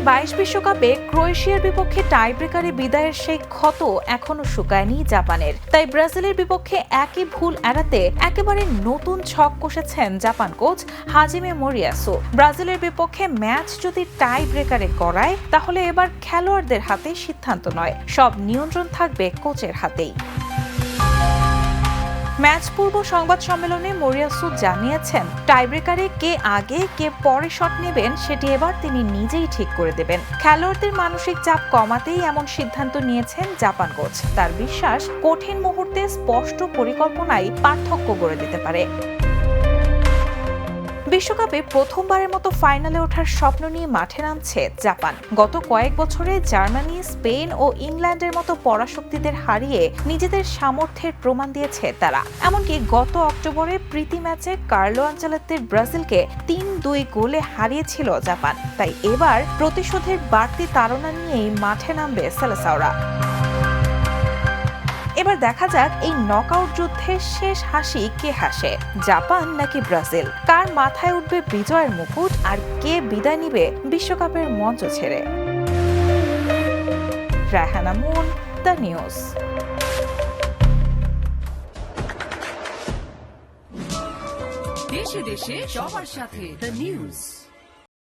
2022 বিশ্বকাপে ক্রোয়েশিয়ার বিপক্ষে টাইব্রেকারে বিদায়ের সেই ক্ষত এখনো শুকায়নি জাপানের। তাই ব্রাজিলের বিপক্ষে একই ভুল এড়াতে একেবারে নতুন ছক কষেছেন জাপান কোচ হাজিমে মোরিয়াসু। ব্রাজিলের বিপক্ষে ম্যাচ যদি টাই ব্রেকারে গড়ায় তাহলে এবার খেলোয়াড়দের হাতে সিদ্ধান্ত নয়, সব নিয়ন্ত্রণ থাকবে কোচের হাতেই। ম্যাচ পূর্ব সংবাদ সম্মেলনে মোরিয়াসু জানিয়েছেন, টাইব্রেকারে কে আগে কে পরে শট নেবেন সেটি এবার তিনি নিজেই ঠিক করে দেবেন। খেলোয়াড়দের মানসিক চাপ কমাতেই এমন সিদ্ধান্ত নিয়েছেন জাপান কোচ। তার বিশ্বাস, কঠিন মুহূর্তে স্পষ্ট পরিকল্পনাই পার্থক্য গড়ে দিতে পারে। বিশ্বকাপে প্রথমবারের মতো ফাইনালে ওঠার স্বপ্ন নিয়ে মাঠে নামছে জাপান। গত কয়েক বছরে জার্মানি, স্পেন ও ইংল্যান্ডের মতো পরাশক্তিদের হারিয়ে নিজেদের সামর্থ্যের প্রমাণ দিয়েছে তারা। এমনকি গত অক্টোবরে প্রীতি ম্যাচে কার্লো আনচেলত্তির ব্রাজিলকে ৩-২ গোলে হারিয়েছিল জাপান। তাই এবার প্রতিশোধের বাড়তি তাড়না নিয়েই মাঠে নামবে সেলেসাওরা। এবার দেখা যাক এই নকআউট যুদ্ধের শেষ হাসি কে হাসে, জাপান নাকি ব্রাজিল? কার মাথায় উঠবে বিজয়ের মুকুট আর কে বিদায় নিবে বিশ্বকাপের মঞ্চ ছেড়ে? Raihana moon, the news. দেশে দেশে সবার সাথে দ্য নিউজ।